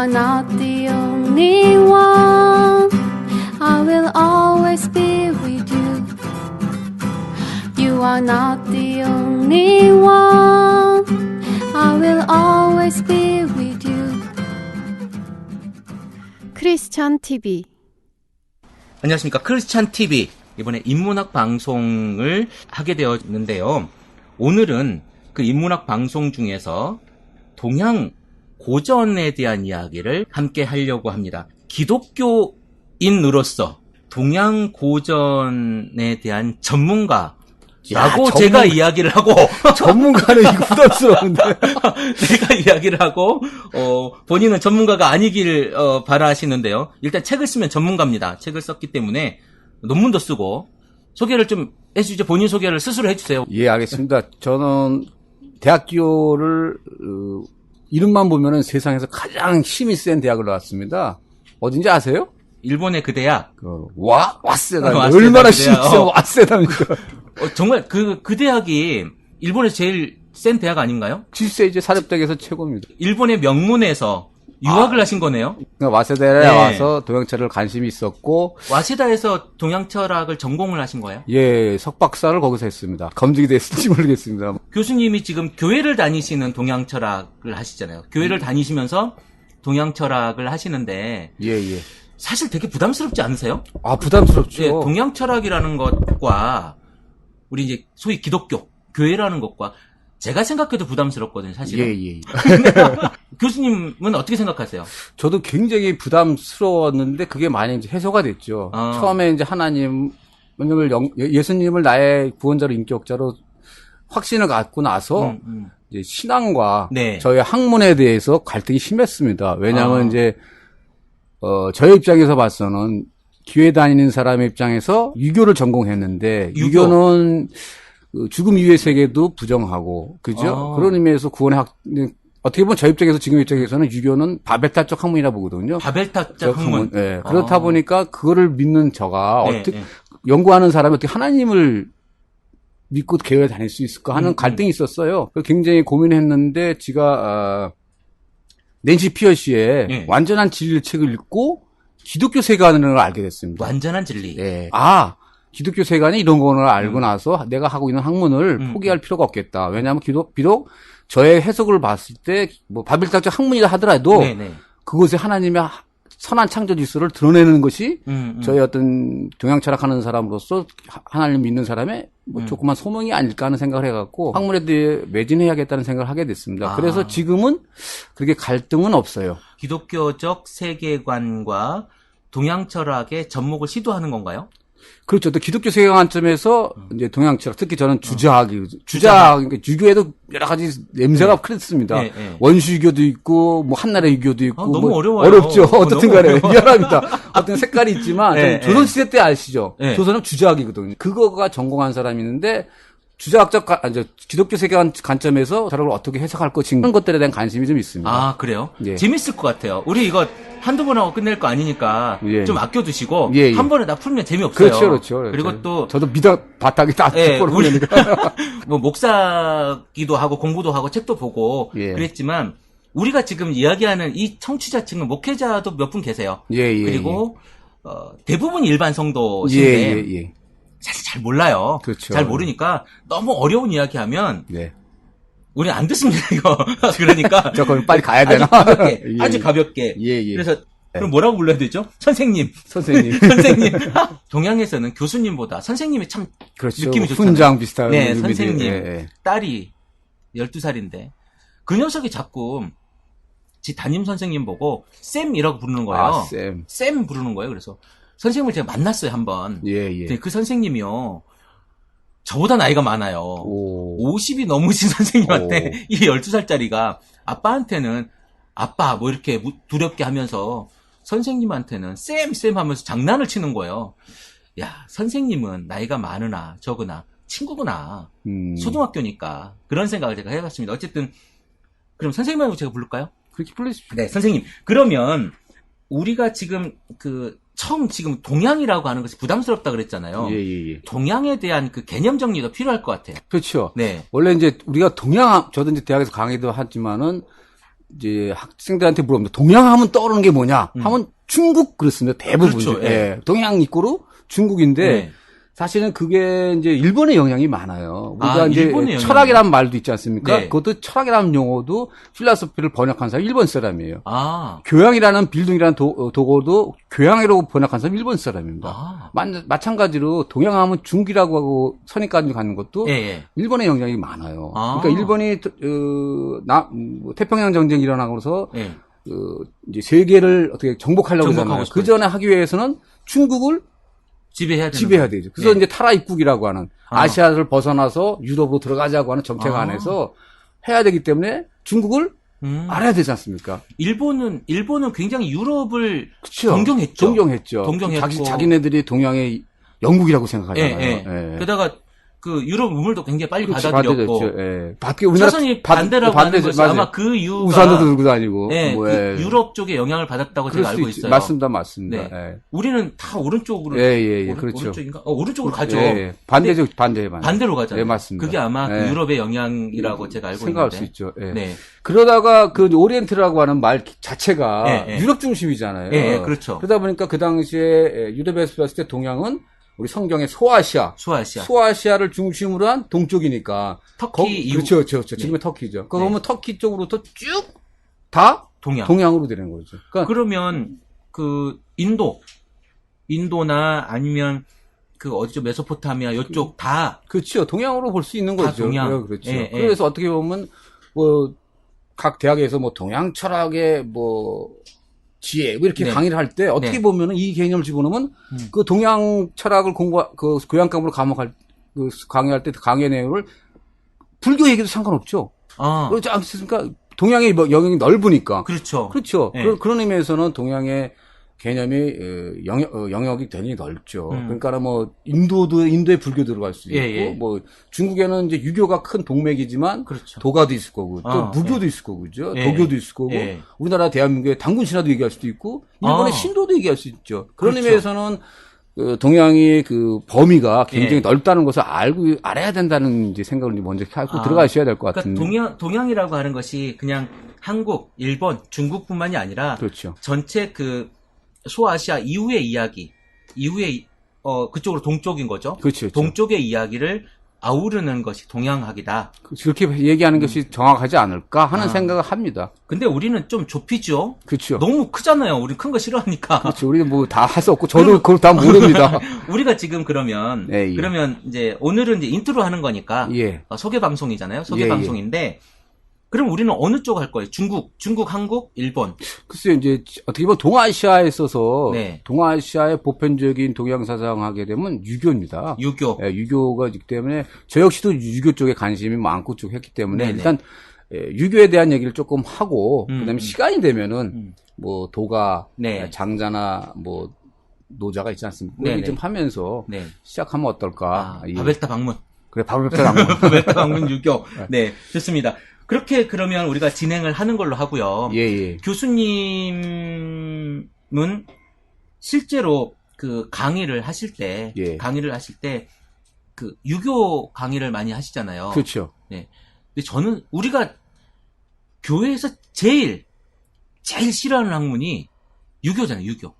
are not the only one. I will always be with you. You are not the only one. I will always be with you. 크리스찬 TV. 안녕하십니까. 크리스찬 TV. 이번에 인문학 방송을 하게 되었는데요. 오늘은 그 인문학 방송 중에서 동양 고전에 대한 이야기를 함께 하려고 합니다. 기독교인으로서 동양 고전에 대한 전문가라고 제가 이야기를 하고 전문가는 이거 부담스러운데 내가 이야기를 하고 본인은 전문가가 아니길 바라시는데요. 일단 책을 쓰면 전문가입니다. 책을 썼기 때문에 논문도 쓰고 소개를 좀 해주죠. 본인 소개를 스스로 해주세요. 예, 알겠습니다. 저는 대학교를 이름만 보면은 세상에서 가장 힘이 센 대학을 나왔습니다. 어딘지 아세요? 일본의 그 대학. 와세다. 얼마나 힘이 세요, 와세다니까. 정말 그 대학이 일본에서 제일 센 대학 아닌가요? 실세 이제 사립대학에서 최고입니다. 일본의 명문에서 유학을 하신 거네요? 그러니까 와세다에 와서 동양철을 관심이 있었고. 와세다에서 동양철학을 전공을 하신 거예요? 예, 석박사를 거기서 했습니다. 검증이 됐을지 모르겠습니다. 교수님이 지금 교회를 다니시는 동양철학을 하시잖아요. 교회를 다니시면서 동양철학을 하시는데. 예. 사실 되게 부담스럽지 않으세요? 아, 부담스럽죠. 예, 동양철학이라는 것과 우리 이제 소위 기독교, 교회라는 것과 제가 생각해도 부담스럽거든요, 사실은. 예. 교수님은 어떻게 생각하세요? 저도 굉장히 부담스러웠는데 그게 많이 이제 해소가 됐죠. 처음에 이제 예수님을 나의 구원자로 인격자로 확신을 갖고 나서 이제 신앙과 저의 학문에 대해서 갈등이 심했습니다. 왜냐하면 이제 저의 입장에서 봐서는 교회 다니는 사람의 입장에서 유교를 전공했는데 유교는 죽음 이후의 세계도 부정하고 그죠? 그런 의미에서 어떻게 보면 저 입장에서 지금 입장에서는 유교는 바벨탑적 학문이라 보거든요. 바벨탑적 학문. 네. 그렇다 보니까 그거를 믿는 저가 연구하는 사람이 어떻게 하나님을 믿고 교회에 다닐 수 있을까 하는 갈등이 있었어요. 굉장히 고민했는데 제가 낸시 피어시의 완전한 진리의 책을 읽고 기독교 세계관을 알게 됐습니다. 완전한 진리. 네. 기독교 세계관이 이런 거를 알고 나서 내가 하고 있는 학문을 포기할 필요가 없겠다. 왜냐하면 비록 저의 해석을 봤을 때 뭐 바벨탑적 학문이라 하더라도 그곳에 하나님의 선한 창조 질서를 드러내는 것이 저희 어떤 동양철학하는 사람으로서 하나님 믿는 사람의 뭐 조그만 소명이 아닐까 하는 생각을 해갖고 학문에 대해 매진해야겠다는 생각을 하게 됐습니다. 그래서 지금은 그렇게 갈등은 없어요. 기독교적 세계관과 동양철학의 접목을 시도하는 건가요? 그렇죠. 또 기독교 세계관 관점에서 이제 동양철학, 특히 저는 그러니까 유교에도 여러 가지 냄새가 그랬습니다. 원수유교도 있고, 뭐 한나라 유교도 있고. 너무 어려워요. 어렵죠. 어떻든 간에. 미안합니다. 어떤 색깔이 있지만, 조선시대 때 아시죠? 조선은 주자학이거든요. 그거가 전공한 사람이 있는데, 기독교 세계관 관점에서 저를 어떻게 해석할 것인가 그런 것들에 대한 관심이 좀 있습니다. 아, 그래요? 재밌을 것 같아요. 우리 이거 한두 번 하고 끝낼 거 아니니까 좀 아껴두시고 한 번에 다 풀면 재미없어요. 그렇죠. 그리고 또 저도 바닥이 다 우리니까 뭐 목사기도 하고 공부도 하고 책도 보고 그랬지만 우리가 지금 이야기하는 이 청취자층은 목회자도 몇 분 계세요. 그리고 대부분 일반 성도신데 사실 잘 몰라요. 그렇죠. 잘 모르니까 너무 어려운 이야기하면 우리 안 듣습니다, 이거. 그러니까. 저 그럼 빨리 가야 되나? 아주 가볍게. 그래서, 그럼 뭐라고 불러야 되죠? 선생님. 선생님. 동양에서는 교수님보다 선생님이 참 그렇죠. 느낌이 좋잖아요. 훈장 비슷한. 네, 선생님. 딸이 12살인데. 그 녀석이 자꾸 지 담임 선생님 보고 쌤이라고 부르는 거예요. 쌤 부르는 거예요. 그래서 선생님을 제가 만났어요, 한 번. 그 선생님이요. 저보다 나이가 많아요. 50이 넘으신 선생님한테 이 12살짜리가 아빠한테는 아빠 뭐 이렇게 두렵게 하면서 선생님한테는 쌤 하면서 장난을 치는 거예요. 야, 선생님은 나이가 많으나 적으나 친구구나. 초등학교니까. 그런 생각을 제가 해봤습니다. 어쨌든 그럼 선생님하고 제가 부를까요? 그렇게 불러주십시오. 네, 선생님. 그러면 우리가 지금 처음 지금 동양이라고 하는 것이 부담스럽다 그랬잖아요. 동양에 대한 그 개념 정리도 필요할 것 같아요. 그렇죠. 네. 원래 이제 우리가 저도 이제 대학에서 강의도 하지만은 이제 학생들한테 물어봅니다. 동양 하면 떠오르는 게 뭐냐? 하면 중국 그렇습니다. 대부분. 그렇죠. 예. 동양 이꼬르 중국인데 네. 사실은 그게 이제 일본의 영향이 많아요. 우리가 이제 일본의 철학이라는 말도 있지 않습니까? 네. 그것도 철학이라는 용어도 필라소피를 번역한 사람이 일본 사람이에요. 아. 교양이라는 빌딩이라는 도구도 교양이라고 번역한 사람이 일본 사람입니다. 아. 마찬가지로 동양하면 중기라고 하고 선입관을 갖는 것도 예. 일본의 영향이 많아요. 아. 그러니까 일본이 태평양 전쟁이 일어나고서 예. 이제 세계를 어떻게 정복하려고 정복하고 하잖아요. 싶어요. 그 전에 하기 위해서는 중국을 지배해야 되죠. 그래서 예. 이제 타라입국이라고 하는 아시아를 벗어나서 유럽으로 들어가자고 하는 정책 안에서 해야 되기 때문에 중국을 알아야 되지 않습니까? 일본은 굉장히 유럽을 그쵸. 동경했죠. 자기네들이 동양의 영국이라고 생각하잖아요. 예. 예. 게다가 그 유럽 우물도 굉장히 빨리 그렇지, 받아들였고. 예. 우리나라 조선이 반대라고 하는 것이 맞아요. 아마 그 이유가 우산도 들고 다니고. 예, 뭐, 그 유럽 쪽에 영향을 받았다고 제가 알고 있어요. 맞습니다. 네. 예. 우리는 다 오른쪽으로. 그렇죠. 오른쪽인가? 오른쪽으로 가죠. 예. 반대로 가잖아요. 예, 맞습니다. 그게 아마 그 유럽의 영향이라고 제가 알고 생각할 있는데. 수 있죠. 예. 네. 그러다가 그 오리엔트라고 하는 말 자체가 예. 유럽 중심이잖아요. 예, 그렇죠. 그러다 보니까 그 당시에 유럽에서 봤을 때 동양은 우리 성경의 소아시아를 중심으로 한 동쪽이니까 터키 그렇죠. 지금의 터키죠. 그러면 터키 쪽으로부터 쭉 다 동양으로 되는 거죠. 그러면 그 인도나 아니면 그 어디죠 메소포타미아 이쪽 다 그렇죠. 동양으로 볼 수 있는 거죠. 동양. 그렇죠. 예. 그래서 어떻게 보면 뭐 각 대학에서 뭐 동양 철학의 뭐 지혜 뭐 이렇게 강의를 할 때 어떻게 보면은 이 개념을 집어넣으면 그 동양 철학을 그 교양과목으로 강의할 때 강의 내용을 불교 얘기도 상관없죠. 그렇지 않습니까? 동양의 영역이 넓으니까. 그렇죠. 네. 그런 의미에서는 동양의 개념이 영역이 굉장히 넓죠. 그러니까 뭐 인도의 불교 들어갈 수 있고 뭐 중국에는 이제 유교가 큰 동맥이지만 그렇죠. 도가도 있을 거고 또 무교도 있을 거고 그죠? 도교도 있을 거고 우리나라 대한민국의 당군 신화도 얘기할 수도 있고 일본의 신도도 얘기할 수 있죠. 그런 그렇죠. 의미에서는 동양의 그 범위가 굉장히 넓다는 것을 알아야 된다는 이제 생각을 먼저 하고 들어가셔야 될 것 같은데. 그러니까 동양이라고 하는 것이 그냥 한국, 일본, 중국뿐만이 아니라 그렇죠. 전체 그 소아시아 이후의 이야기, 그쪽으로 동쪽인 거죠. 그렇죠. 동쪽의 이야기를 아우르는 것이 동양학이다. 그렇게 얘기하는 것이 정확하지 않을까 하는 생각을 합니다. 근데 우리는 좀 좁히죠. 그렇죠. 너무 크잖아요. 우리 큰 거 싫어하니까. 그렇죠. 우리는 뭐 다 할 수 없고 저도 그걸 다 모릅니다. 우리가 지금 그러면 이제 오늘은 이제 인트로 하는 거니까 소개 방송이잖아요. 소개 방송인데. 그럼 우리는 어느 쪽 할 거예요? 중국, 한국, 일본. 글쎄요, 이제 어떻게 보면 동아시아에 있어서 동아시아의 보편적인 동양 사상 하게 되면 유교입니다. 유교가 있기 때문에 저 역시도 유교 쪽에 관심이 많고 쭉 했기 때문에 일단 유교에 대한 얘기를 조금 하고 그다음에 시간이 되면은 뭐 도가, 장자나 뭐 노자가 있지 않습니까? 얘기 좀 하면서 시작하면 어떨까? 바벨타 방문. 그래, 바벨타 방문. 바벨타 방문 유교. 네, 좋습니다. 그렇게 그러면 우리가 진행을 하는 걸로 하고요. 교수님은 실제로 그 강의를 하실 때 그 유교 강의를 많이 하시잖아요. 그렇죠. 네. 근데 저는 우리가 교회에서 제일 싫어하는 학문이 유교잖아요, 유교.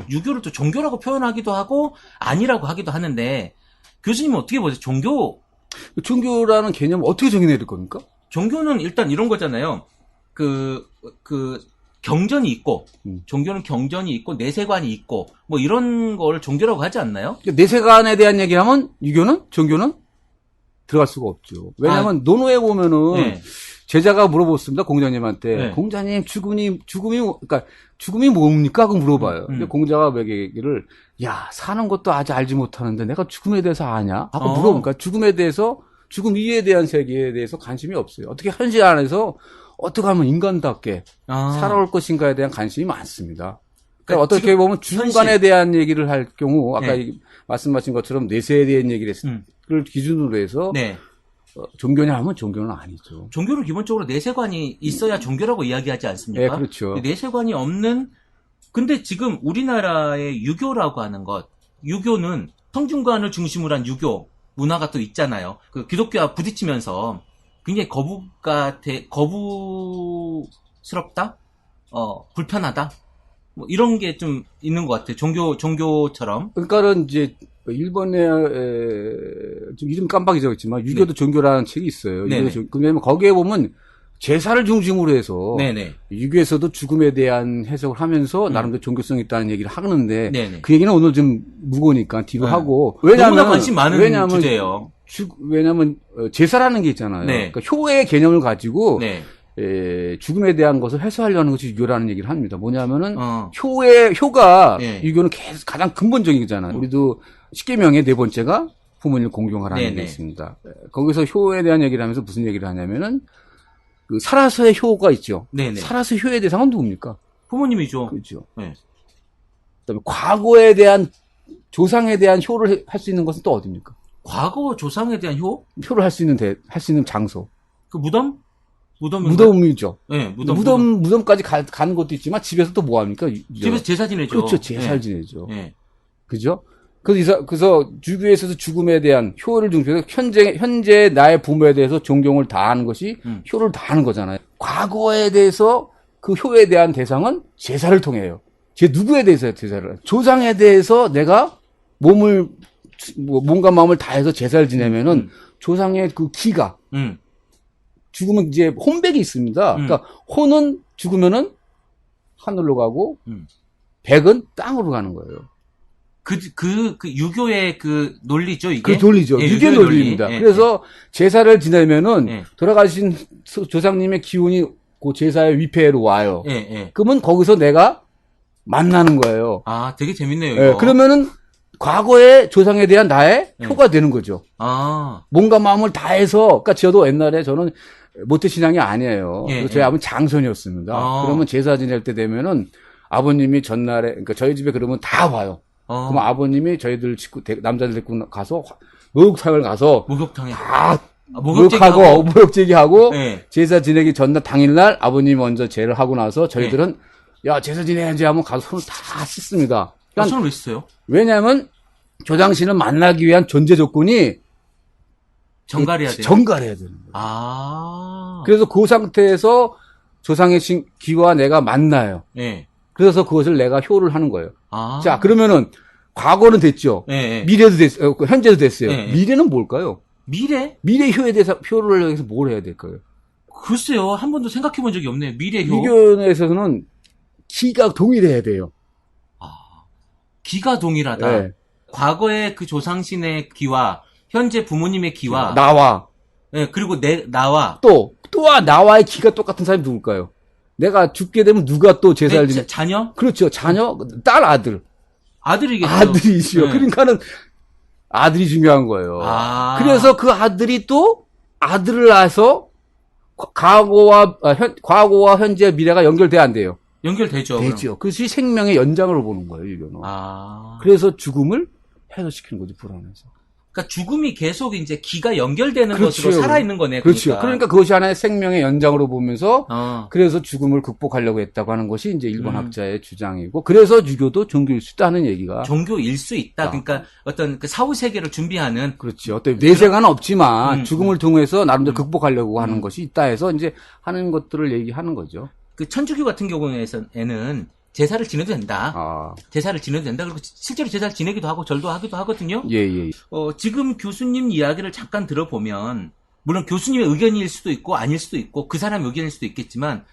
유교를 또 종교라고 표현하기도 하고 아니라고 하기도 하는데 교수님은 어떻게 보세요? 종교라는 개념을 어떻게 정의해야 될 겁니까? 종교는 일단 이런 거잖아요. 경전이 있고, 종교는 경전이 있고, 내세관이 있고, 뭐 이런 걸 종교라고 하지 않나요? 내세관에 대한 얘기를 하면, 종교는 들어갈 수가 없죠. 왜냐면, 논어에 보면은, 제자가 물어봤습니다, 공자님한테. 공자님, 죽음이 뭡니까? 하고 물어봐요. 근데 공자가 몇 얘기를, 사는 것도 아직 알지 못하는데 내가 죽음에 대해서 아냐? 하고 물어보니까 죽음 이후에 대한 세계에 대해서 관심이 없어요. 어떻게 현실 안에서 어떻게 하면 인간답게 살아올 것인가에 대한 관심이 많습니다. 그러니까 어떻게 보면 중간에 대한 얘기를 할 경우 아까 말씀하신 것처럼 내세에 대한 얘기를 기준으로 해서 종교냐 하면 종교는 아니죠. 종교는 기본적으로 내세관이 있어야 종교라고 이야기하지 않습니까? 그렇죠. 내세관이 없는 근데 지금 우리나라의 유교라고 하는 유교는 성균관을 중심으로 한 유교 문화가 또 있잖아요. 그 기독교와 부딪히면서 굉장히 부담스럽다, 불편하다, 뭐 이런 게 좀 있는 것 같아요. 종교처럼. 그러니까는 이제 일본에 좀 이름 깜빡 잊었지만 유교도 종교라는 책이 있어요. 왜냐면 거기에 보면 제사를 중심으로 해서 유교에서도 죽음에 대한 해석을 하면서 나름대로 종교성이 있다는 얘기를 하는데 그 얘기는 오늘 좀 무거우니까 뒤로 하고 너무나 관심 많은 주제예요. 왜냐하면 제사라는 게 있잖아요. 그러니까 효의 개념을 가지고 죽음에 대한 것을 해소하려는 것이 유교라는 얘기를 합니다. 뭐냐면은 효가 유교는 가장 근본적이잖아요. 우리도 십계명의 네 번째가 부모님을 공경하라는 게 있습니다. 거기서 효에 대한 얘기를 하면서 무슨 얘기를 하냐면은 그 살아서의 효가 있죠. 살아서 효의 대상은 누굽니까? 부모님이죠. 그렇죠. 그다음에 과거에 대한 조상에 대한 효를 할 수 있는 것은 또 어디입니까? 과거 조상에 대한 효를 할 수 있는 장소. 그 무덤? 무덤이죠. 네, 무덤까지 가는 것도 있지만 집에서 또 뭐 합니까? 집에서 제사 지내죠. 그렇죠. 제사를 지내죠. 그죠? 그래서 유교에서도 죽음에 대한 효를 중시해서 현재 나의 부모에 대해서 존경을 다하는 것이 효를 다하는 거잖아요. 과거에 대해서 그 효에 대한 대상은 제사를 통해요. 누구에 대해서 제사를? 조상에 대해서 내가 몸과 마음을 다해서 제사를 지내면은 조상의 그 기가 죽으면 이제 혼백이 있습니다. 그러니까 혼은 죽으면은 하늘로 가고 백은 땅으로 가는 거예요. 그 유교의 그 논리죠, 이게? 그 논리죠. 유교 논리입니다. 그래서 제사를 지내면은 돌아가신 조상님의 기운이 그 제사의 위패로 와요. 그러면 거기서 내가 만나는 거예요. 아, 되게 재밌네요, 이거. 그러면은 과거의 조상에 대한 나의 효가 되는 거죠. 몸과 마음을 다해서, 그러니까 저도 옛날에 저는 모태신앙이 아니에요. 저희 아버님 장손이었습니다. 그러면 제사 지낼 때 되면은 아버님이 전날에, 그러니까 저희 집에 그러면 다 와요. 그럼 아버님이 저희들 남자들 데리고 가서 목욕탕을 가서 목욕탕에 다 목욕하고 목욕제기하고 제사 지내기 전날 당일날 아버님이 먼저 제를 하고 나서 저희들은 야 제사 지내야지 하면 가서 손을 다 씻습니다. 그러니까 손을 왜 씻어요? 왜냐하면 조 당신을 만나기 위한 존재 조건이 정갈해야 돼요. 정갈해야 되는 거예요. 그래서 그 상태에서 조상의 기와 내가 만나요. 그래서 그것을 내가 효를 하는 거예요. 자, 그러면은 과거는 됐죠. 미래도 됐어요. 현재도 됐어요. 미래는 뭘까요? 미래 효에 대해서 효를 위해서 뭘 해야 될까요? 글쎄요. 한 번도 생각해 본 적이 없네요. 미래 효. 유교에서는 기가 동일해야 돼요. 기가 동일하다. 과거의 그 조상신의 기와 현재 부모님의 기와 나와. 그리고 나와 나와의 기가 똑같은 사람이 누굴까요? 내가 죽게 되면 누가 또 제사를 지내? 자녀? 그렇죠. 자녀, 딸, 아들. 아들이겠죠. 아들이죠. 그러니까는 아들이 중요한 거예요. 그래서 그 아들이 또 아들을 낳아서 과거와 현재 미래가 연결돼야 안 돼요. 연결되죠. 되죠. 그것이 생명의 연장으로 보는 거예요, 유교는. 그래서 죽음을 해소시키는 거죠, 불안해서. 그러니까 죽음이 계속 이제 기가 연결되는 것으로 살아있는 거네. 그렇죠. 그러니까 그것이 하나의 생명의 연장으로 보면서 그래서 죽음을 극복하려고 했다고 하는 것이 이제 일본 학자의 주장이고 그래서 유교도 종교일 수 있다는 얘기가 종교일 수 있다. 그러니까 어떤 그 사후 세계를 준비하는 그렇죠. 어떤 내세가는 없지만 죽음을 통해서 나름대로 극복하려고 하는 것이 있다 해서 이제 하는 것들을 얘기하는 거죠. 그 천주교 같은 경우에는 제사를 지내도 된다. 제사를 지내도 된다. 그리고 실제로 제사를 지내기도 하고 절도 하기도 하거든요. 지금 교수님 이야기를 잠깐 들어보면 물론 교수님의 의견일 수도 있고 아닐 수도 있고 그 사람의 의견일 수도 있겠지만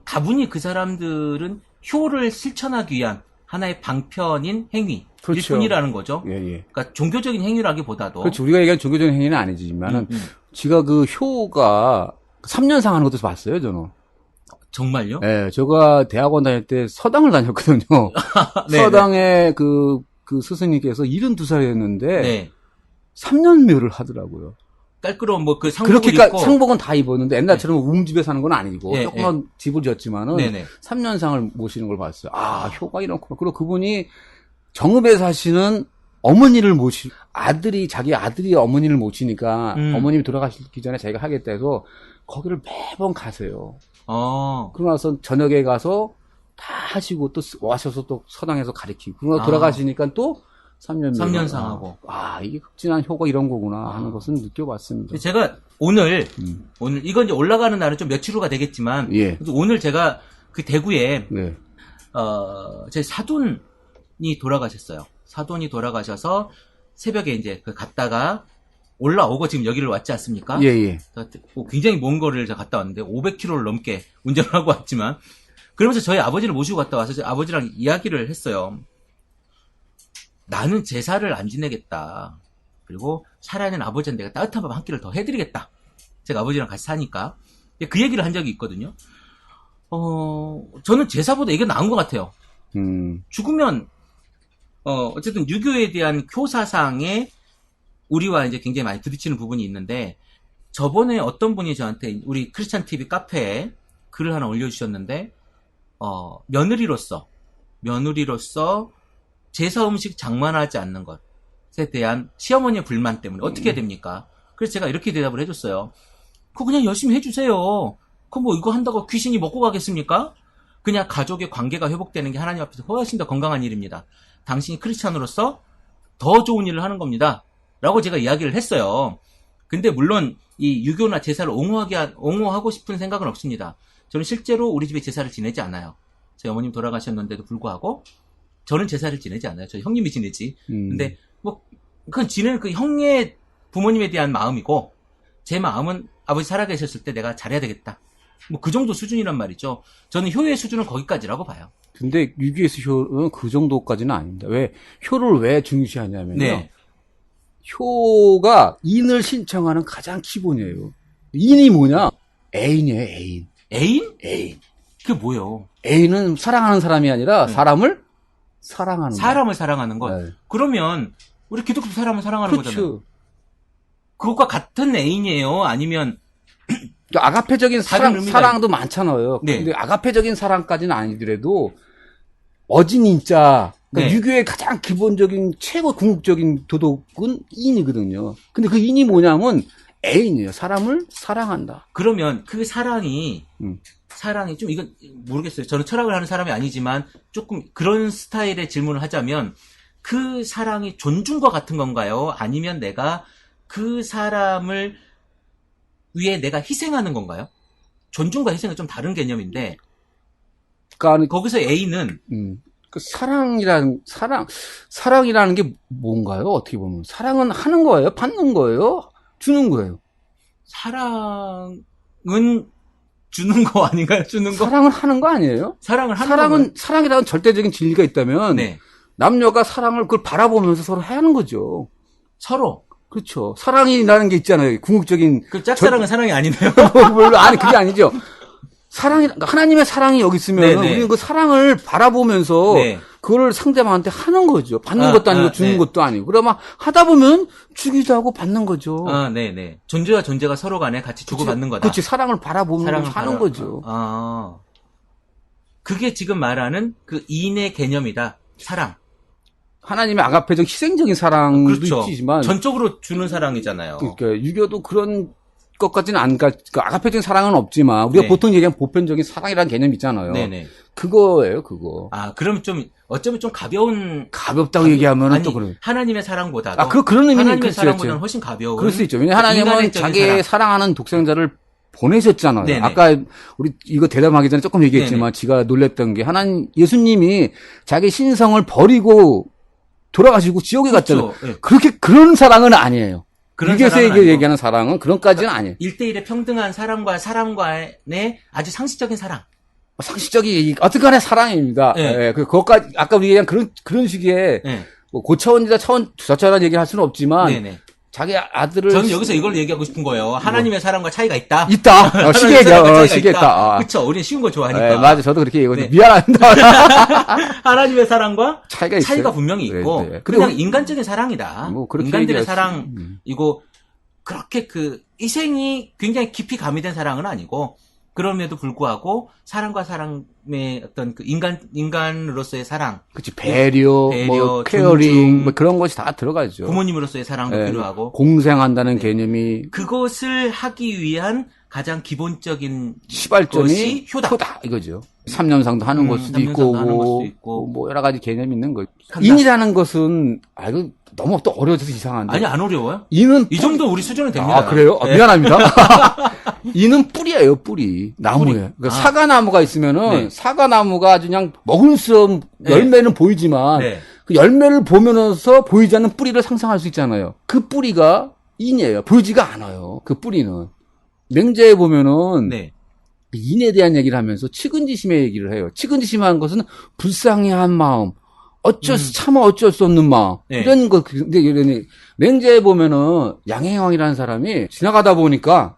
다분히 그 사람들은 효를 실천하기 위한 하나의 방편인 행위 일 뿐이라는 거죠. 그러니까 종교적인 행위라기보다도 그렇죠. 우리가 얘기하는 종교적인 행위는 아니지만은 제가 그 효가 3년상 하는 것도 봤어요, 저는. 정말요? 네, 제가 대학원 다닐 때 서당을 다녔거든요. 서당에 그 스승님께서 72살이었는데 3년묘를 하더라고요. 깔끔한 그 상복을 그렇게 입고 상복은 다 입었는데 옛날처럼 움집에 사는 건 아니고 조그만 집을 지었지만은 3년상을 모시는 걸 봤어요. 효가 이렇구나. 그리고 그분이 정읍에 사시는 어머니를 자기 아들이 어머니를 모시니까 어머님이 돌아가시기 전에 자기가 하겠다 해서 거기를 매번 가세요. 그러고 나서 저녁에 가서 다 하시고 또 와셔서 또 서당에서 가르치고 그러고 돌아가시니까 또 3년상하고. 이게 극진한 효과 이런 거구나 하는 것은 느껴봤습니다. 제가 오늘 이건 이제 올라가는 날은 좀 며칠 후가 되겠지만, 예. 오늘 제가 그 대구에, 네. 제 사돈이 돌아가셨어요. 사돈이 돌아가셔서 새벽에 이제 갔다가 올라오고 지금 여기를 왔지 않습니까? 예, 예. 굉장히 먼 거리를 제가 갔다 왔는데 500km를 넘게 운전을 하고 왔지만 그러면서 저희 아버지를 모시고 갔다 와서 저희 아버지랑 이야기를 했어요. 나는 제사를 안 지내겠다. 그리고 살아있는 아버지한테 내가 따뜻한 밥 한 끼를 더 해드리겠다. 제가 아버지랑 같이 사니까. 그 얘기를 한 적이 있거든요. 저는 제사보다 이게 나은 것 같아요. 죽으면 어쨌든 유교에 대한 교사상에 우리와 이제 굉장히 많이 부딪히는 부분이 있는데, 저번에 어떤 분이 저한테 우리 크리스찬 TV 카페에 글을 하나 올려주셨는데, 며느리로서 제사 음식 장만하지 않는 것에 대한 시어머니의 불만 때문에 어떻게 해야 됩니까? 그래서 제가 이렇게 대답을 해줬어요. 그거 그냥 열심히 해주세요. 그거 뭐 이거 한다고 귀신이 먹고 가겠습니까? 그냥 가족의 관계가 회복되는 게 하나님 앞에서 훨씬 더 건강한 일입니다. 당신이 크리스찬으로서 더 좋은 일을 하는 겁니다. 라고 제가 이야기를 했어요. 근데 물론 이 유교나 제사를 옹호하고 싶은 생각은 없습니다. 저는 실제로 우리 집에 제사를 지내지 않아요. 저희 어머님 돌아가셨는데도 불구하고 저는 제사를 지내지 않아요. 저희 형님이 지내지. 근데 뭐 그건 지내는 그 형의 부모님에 대한 마음이고, 제 마음은 아버지 살아계셨을 때 내가 잘해야 되겠다. 뭐 그 정도 수준이란 말이죠. 저는 효의 수준은 거기까지라고 봐요. 근데 유교에서 효는 그 정도까지는 아닙니다. 왜 효를 왜 중시하냐면요. 네. 효가 인을 신청하는 가장 기본이에요. 인이 뭐냐? 애인이에요, 애인. 애인? 애인. 그게 뭐예요? 애인은 사랑하는 사람이 아니라 사람을 사랑하는 것. 사람을 사랑하는 것. 네. 그러면 우리 기독교 사람을 사랑하는 그렇죠. 거잖아요. 그것과 같은 애인이에요? 아니면 아가페적인 사랑도 많잖아요. 네. 근데 아가페적인 사랑까지는 아니더라도 어진인자, 그러니까 네. 유교의 가장 기본적인 최고 궁극적인 도덕은 인이거든요. 근데 그 인이 뭐냐면 애인이에요. 사람을 사랑한다. 그러면 그 사랑이 좀 이건 모르겠어요. 저는 철학을 하는 사람이 아니지만 조금 그런 스타일의 질문을 하자면, 그 사랑이 존중과 같은 건가요? 아니면 내가 그 사람을 위해 내가 희생하는 건가요? 존중과 희생은 좀 다른 개념인데, 그러니까 거기서 애인은 그 사랑이라는 게 뭔가요? 어떻게 보면 사랑은 하는 거예요, 받는 거예요, 주는 거예요. 사랑은 주는 거 아닌가요? 주는 거? 사랑을 하는 거 아니에요? 사랑이라는 절대적인 진리가 있다면, 네. 남녀가 사랑을 그걸 바라보면서 서로 해야 하는 거죠. 서로. 그렇죠. 사랑이라는 게 있잖아요. 궁극적인. 그 짝사랑은 사랑이 아니네요. 물론, 아니, 그게 아니죠. 하나님의 사랑이 여기 있으면, 네네. 우리는 그 사랑을 바라보면서, 네. 그걸 상대방한테 하는 거죠. 받는 것도 아니고 주는 네. 것도 아니고. 그러면 하다 보면 주기도 하고 받는 거죠. 네네. 존재와 존재가 서로 간에 같이 주고받는 거다. 그렇지. 사랑을 바라보면서 하는 거죠. 그게 지금 말하는 그 인의 개념이다. 사랑. 하나님의 아가페적 희생적인 사랑도 그렇죠. 있지만, 전적으로 주는 사랑이잖아요. 그러니까 유교도 그런 것까지는 아가페적인 사랑은 없지만, 우리가 네. 보통 얘기하는 보편적인 사랑이라는 개념 있잖아요. 네네. 그거예요, 그거. 그럼 어쩌면 좀 가볍다고 얘기하면 또 그래요. 하나님의 사랑보다도. 그런 의미는 하나님의 사랑보다는 훨씬 가벼운. 그럴 수 있죠. 왜냐면 하나님은 자기 사랑하는 독생자를 보내셨잖아요. 네네. 아까 우리 이거 대담하기 전에 조금 얘기했지만, 지가 놀랬던 게 예수님이 자기 신성을 버리고 돌아가시고 지옥에 갔잖아요. 네. 그런 사랑은 아니에요. 유교에서 사랑은 얘기하는 사랑은 그런까지는 아니에요. 1대1의 평등한 사랑과 사람과의 아주 상식적인 사랑. 상식적인 어떻게 간에 사랑입니다. 네. 그것까지 아까 우리 얘기한 그런 식의 네. 뭐 고차원이다 저차원이다 얘기를 할 수는 없지만, 네네. 자기 아들을 저는 여기서 이걸 얘기하고 싶은 거예요. 하나님의 사랑과 차이가 있다. 시계 얘기야. 시계 있다. 그쵸. 우리는 쉬운 거 좋아하니까. 네, 맞아. 저도 그렇게 얘기하거든요. 네. 미안합니다. 하나님의 사랑과 차이가 분명히 있고, 네. 그냥 인간적인 사랑이다. 뭐 그렇게 인간들의 얘기하지. 사랑이고, 그렇게 희생이 굉장히 깊이 가미된 사랑은 아니고, 그럼에도 불구하고 사랑과 사랑의 어떤 그 인간으로서의 사랑, 그렇지. 배려, 뭐 케어링, 존중, 뭐 그런 것이 다 들어가죠. 부모님으로서의 사랑도 필요하고, 공생한다는 개념이 그것을 하기 위한 가장 기본적인 시발점이 효다. 이거죠. 3년상도 하는 걸 수도 있고, 뭐 여러 가지 개념이 있는 거죠. 한다. 인이라는 것은 이거 너무 또 어려워져서 이상한데. 아니 안 어려워요. 인은 이 정도 우리 수준은 됩니다. 아 그래요? 네. 미안합니다. 인은 뿌리예요, 뿌리. 나무에. 그러니까 사과나무가 있으면은 네. 사과나무가 아주 그냥 먹을수록 열매는 보이지만 네. 그 열매를 보면서 보이지 않는 뿌리를 상상할 수 있잖아요. 그 뿌리가 인이에요. 보이지가 않아요. 그 뿌리는. 맹자에 보면은 네. 인에 대한 얘기를 하면서 측은지심의 얘기를 해요. 측은지심한 것은 불쌍해한 마음, 차마 어쩔 수 없는 마음. 네. 이런 거, 근데 맹자에 보면은 양해왕이라는 사람이 지나가다 보니까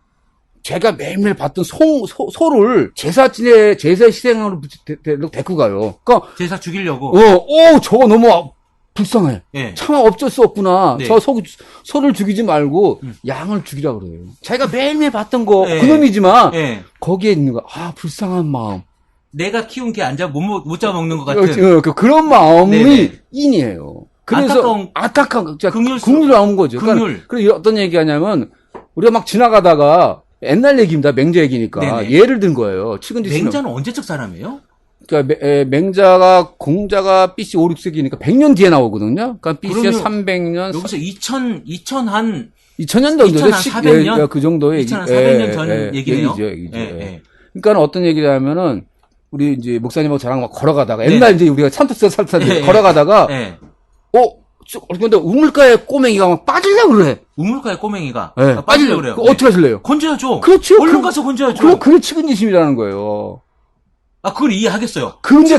제가 매일매일 봤던 소를 제사 희생으로 데리고 가요. 그러니까 제사 죽이려고. 저거 너무 불쌍해. 네. 차마 어쩔 수 없구나. 네. 소를 죽이지 말고 양을 죽이라 그래요. 자기가 매일매일 봤던 거 네. 그놈이지만 네. 거기에 있는 거 불쌍한 마음. 내가 키운 개 못 잡아먹는 것 같은. 그런 마음이 네네. 인이에요. 그래서 안타까운 국률을 나온 거죠. 국률. 그러니까 어떤 얘기하냐면 우리가 막 지나가다가 옛날 얘기입니다. 맹자 얘기니까 네네. 예를 든 거예요. 맹자는 언제적 사람이에요? 그러니까 맹자가 공자가 BC 5, 6세기니까 100년 뒤에 나오거든요. 그러니까 BC 300년 여기서 2000년 2000년도 2400년 그 정도의 2400년 전 얘기네요. 얘기죠. 그러니까 어떤 얘기냐면은 우리 이제 목사님하고 저랑 막 걸어가다가 옛날 이제 우리가 산토스 살때 걸어가다가 근데 우물가에 꼬맹이가 막 빠지려고 그래. 우물가에 꼬맹이가 빠지려고 그래요. 어떻게 하실래요? 건져야죠. 그렇죠. 얼른 가서 건져야죠. 그게 측은지심이라는 거예요. 그걸 이해하겠어요. 근데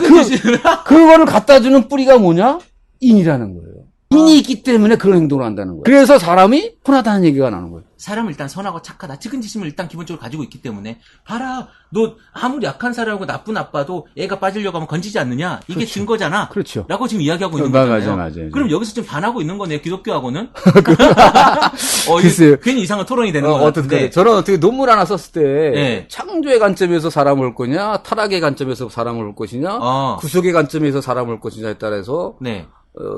그거를 갖다 주는 뿌리가 뭐냐? 인이라는 거예요. 인이 있기 때문에 그런 행동을 한다는 거예요. 그래서 사람이 혼하다는 얘기가 나는 거예요. 사람은 일단 선하고 착하다. 측은지심을 일단 기본적으로 가지고 있기 때문에 봐라. 너 아무리 약한 사람하고 나쁜 아빠도 애가 빠지려고 하면 건지지 않느냐. 이게 그렇죠. 증거잖아. 그렇죠. 라고 지금 이야기하고 있는 거잖아요. 맞아요. 그럼 여기서 지금 반하고 있는 거네요. 기독교하고는. 글쎄요. 괜히 이상한 토론이 되는 것 같은데. 저는 어떻게 논문 하나 썼을 때 창조의 관점에서 사람을 볼 거냐, 타락의 관점에서 사람을 볼 것이냐, 구속의 관점에서 사람을 볼 것이냐에 따라서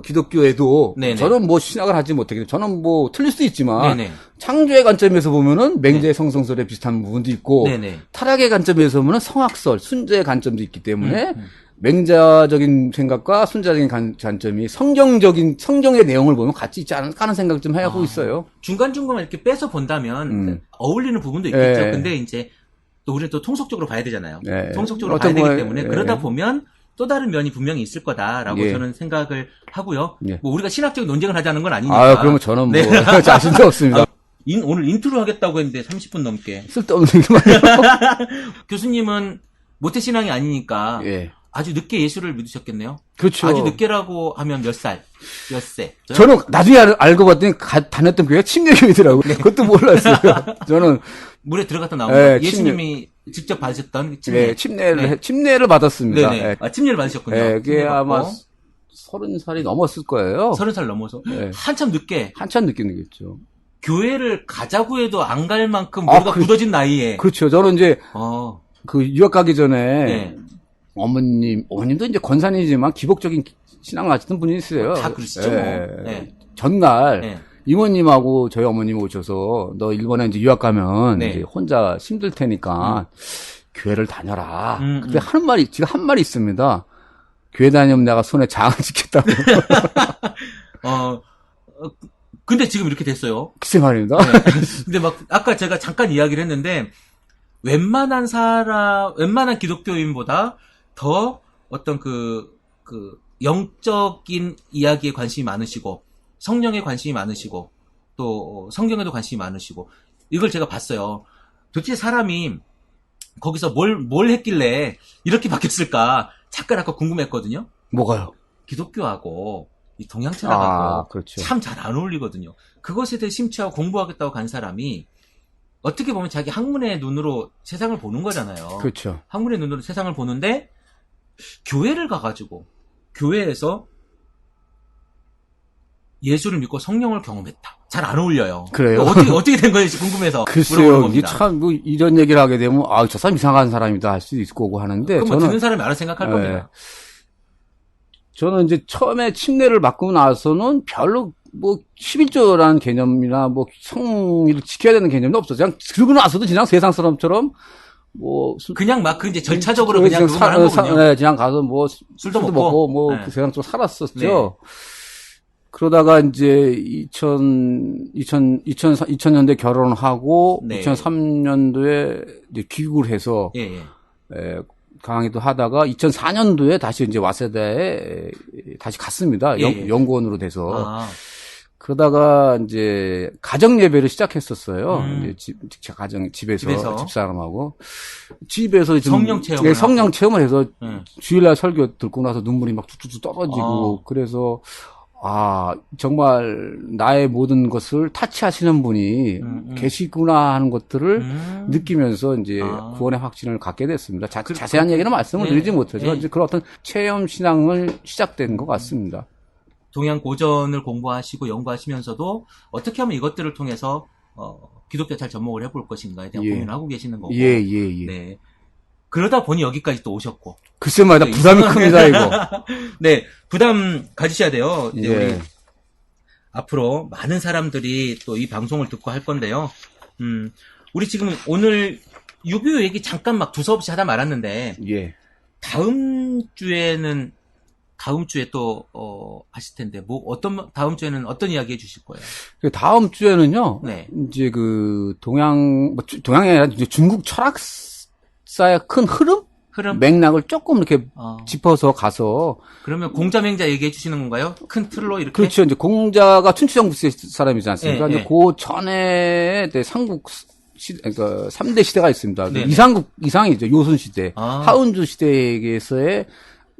기독교에도 저는 뭐 신학을 하지 못하겠는데 저는 뭐 틀릴 수도 있지만 창조의 관점에서 보면은 맹자의 성성설에 비슷한 부분도 있고 타락의 관점에서 보면은 성악설, 순자의 관점도 있기 때문에 맹자적인 생각과 순자적인 관점이 성경의 내용을 보면 같이 있지 않을까 하는 생각 좀 하고 있어요. 중간중간 이렇게 빼서 본다면 어울리는 부분도 있겠죠. 근데 이제 또 우리는 또 통속적으로 봐야 되잖아요. 통속적으로 봐야 되기 때문에 그러다 보면 또 다른 면이 분명히 있을 거다라고 저는 생각을 하고요. 뭐 우리가 신학적인 논쟁을 하자는 건 아니니까. 그러면 저는 뭐 자신도 없습니다. 오늘 인트로 하겠다고 했는데 30분 넘게. 쓸데없는 얘기만 해요. 교수님은 모태신앙이 아니니까 아주 늦게 예수를 믿으셨겠네요. 그렇죠. 아주 늦게라고 하면 몇 살? 몇 세? 저는 나중에 알고 봤더니 다녔던 교회가 침례교회더라고요. 그것도 몰랐어요. 저는 물에 들어갔다 나오면 예수님이 직접 받으셨던 침례를 받았습니다. 침례를 받으셨군요. 그게 아마 30살이 넘었을 거예요. 30살 넘어서 한참 늦게 느꼈죠. 교회를 가자고 해도 안 갈 만큼 머리가 굳어진 나이에. 그렇죠. 저는 이제 그 유학 가기 전에 어머님도 이제 권사님이지만 기복적인 신앙을 가지던 분이 있어요. 다 그러시죠. 전날 이모님하고 저희 어머님 오셔서 너 일본에 이제 유학 가면 이제 혼자 힘들 테니까 교회를 다녀라. 그때 제가 한 말이 있습니다. 교회 다니면 내가 손에 장을 찍겠다고. 근데 지금 이렇게 됐어요. 글쎄 말입니다. 근데 막 아까 제가 잠깐 이야기를 했는데 웬만한 기독교인보다 더 어떤 그 영적인 이야기에 관심이 많으시고 성령에 관심이 많으시고 또 성경에도 관심이 많으시고 이걸 제가 봤어요. 도대체 사람이 거기서 뭘 했길래 이렇게 바뀌었을까 잠깐 아까 궁금했거든요. 뭐가요? 기독교하고 이 동양 철학하고 그렇죠. 참 잘 안 어울리거든요. 그것에 대해 심취하고 공부하겠다고 간 사람이 어떻게 보면 자기 학문의 눈으로 세상을 보는 거잖아요. 그렇죠. 학문의 눈으로 세상을 보는데 교회를 가가지고 교회에서 예수를 믿고 성령을 경험했다. 잘 안 어울려요. 그래요? 어떻게 된 건지 궁금해서. 글쎄요. 이게 참, 이런 얘기를 하게 되면, 저 사람 이상한 사람이다 할 수도 있을 거고 하는데. 그럼 듣는 사람이 알아서 생각할 겁니다. 저는 이제 처음에 침례를 받고 나서는 별로 뭐 11조라는 개념이나 뭐 성의를 지켜야 되는 개념도 없어. 그냥 그러고 나서도 그냥 세상 사람처럼 뭐 그냥 막 그 이제 절차적으로 그냥 그거만 한 거군요. 네, 그냥 가서 뭐 술도 먹고 뭐 그 세상 좀 살았었죠. 네. 그러다가 이제 2000년대 결혼하고 네. 2003년도에 이제 귀국을 해서 강의도 하다가 2004년도에 다시 이제 와세다에 다시 갔습니다. 연구원으로 돼서. 그러다가 이제 가정 예배를 시작했었어요. 이제 집에서 집사람하고 집에서 성령 체험을 해서 주일날 설교 듣고 나서 눈물이 막 툭툭 떨어지고 그래서 정말 나의 모든 것을 타치하시는 분이 계시구나 하는 것들을 느끼면서 이제 구원의 확신을 갖게 됐습니다. 자세한 얘기는 말씀을 드리지 못해서 이제 그런 어떤 체험 신앙을 시작된 것 같습니다. 동양 고전을 공부하시고 연구하시면서도 어떻게 하면 이것들을 통해서 기독교 잘 접목을 해볼 것인가에 대한 고민을 하고 계시는 거고. 네. 그러다 보니 여기까지 또 오셨고. 글쎄 말이다. 네, 부담이 큽니다, 이거. 네, 부담 가지셔야 돼요. 이제 우리 앞으로 많은 사람들이 또 이 방송을 듣고 할 건데요. 우리 지금 오늘 유교 얘기 잠깐 막 두서없이 하다 말았는데, 다음 주에 또 하실 텐데, 다음 주에는 어떤 이야기 해주실 거예요? 다음 주에는요. 이제 그 동양이 아니라 이제 중국 철학사의 큰 흐름? 맥락을 조금 이렇게 짚어서 가서. 그러면 공자맹자 얘기해 주시는 건가요? 큰 틀로 이렇게? 그렇죠. 이제 공자가 춘추전국시 사람이지 않습니까? 이제 그 전에 삼국 그러니까 3대 시대가 있습니다. 이상이죠. 요순 시대. 하은주 시대에서의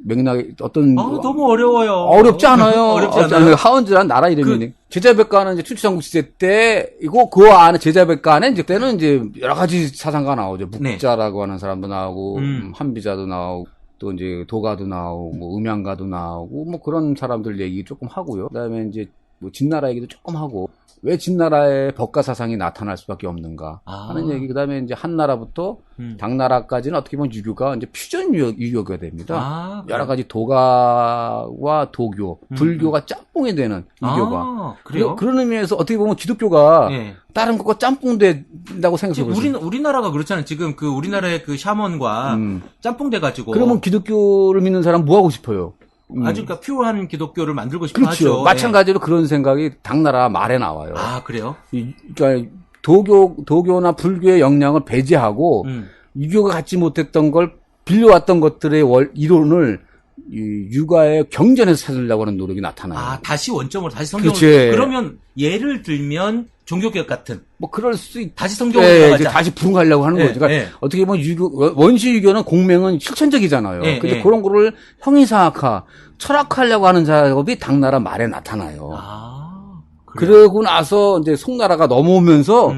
맥락이 너무 어려워요. 어렵지 않아요. 어렵지 않아요. 하은주라는 나라 이름이니. 제자백가는 이제 춘추전국 시대 때이고 그 안에 제자백가 안에 이제 때는 이제 여러 가지 사상가 나오죠. 묵자라고 하는 사람도 나오고 한비자도 나오고 또 이제 도가도 나오고 뭐 음양가도 나오고 뭐 그런 사람들 얘기 조금 하고요. 그다음에 이제 뭐 진나라 얘기도 조금 하고 왜 진나라의 법가 사상이 나타날 수밖에 없는가 하는 얘기. 그다음에 이제 한나라부터 당나라까지는 어떻게 보면 유교가 이제 퓨전 유교가 됩니다. 여러 가지 도가와 도교, 불교가 짬뽕이 되는 유교가. 그래요? 그런 의미에서 어떻게 보면 기독교가 다른 것과 짬뽕된다고 생각해요. 우리나라가 그렇잖아요. 지금 그 우리나라의 그 샤먼과 짬뽕돼 가지고. 그러면 기독교를 믿는 사람 뭐 하고 싶어요? 아주 그러니까 퓨어한 기독교를 만들고 싶어 그렇죠. 하죠. 마찬가지로 그런 생각이 당나라 말에 나와요. 그래요? 그러니까 도교나 불교의 영향을 배제하고 유교가 갖지 못했던 걸 빌려왔던 것들의 이론을 육아의 경전에서 찾으려고 하는 노력이 나타나요. 다시 원점으로 다시 성경으로. 그러면 예를 들면 종교개혁 같은. 뭐 그럴 수 다시 성경으로 들어가자. 다시 부흥하려고 하는 거죠. 그러니까 어떻게 보면 원시 유교는 공맹은 실천적이잖아요. 근데 그런 거를 형이상학화, 철학화하려고 하는 작업이 당나라 말에 나타나요. 그러고 나서 이제 송나라가 넘어오면서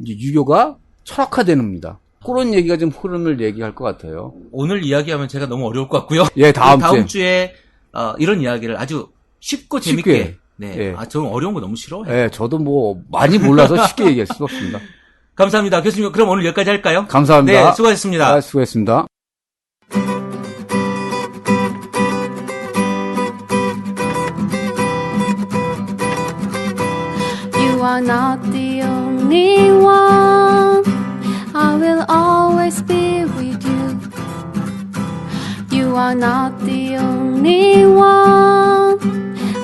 이제 유교가 철학화됩니다. 그런 얘기가 좀 흐름을 얘기할 것 같아요. 오늘 이야기하면 제가 너무 어려울 것 같고요. 다음 주에 이런 이야기를 아주 쉽고 재밌게. 저는 어려운 거 너무 싫어해요. 저도 뭐 많이 몰라서 쉽게 얘기할 수가 없습니다. 감사합니다. 교수님, 그럼 오늘 여기까지 할까요? 감사합니다. 네, 수고하셨습니다. 수고했습니다. You are not the only one. I will always be with you. You are not the only one.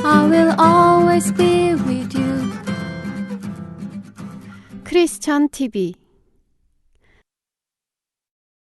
I will always be with you. 크리스천 TV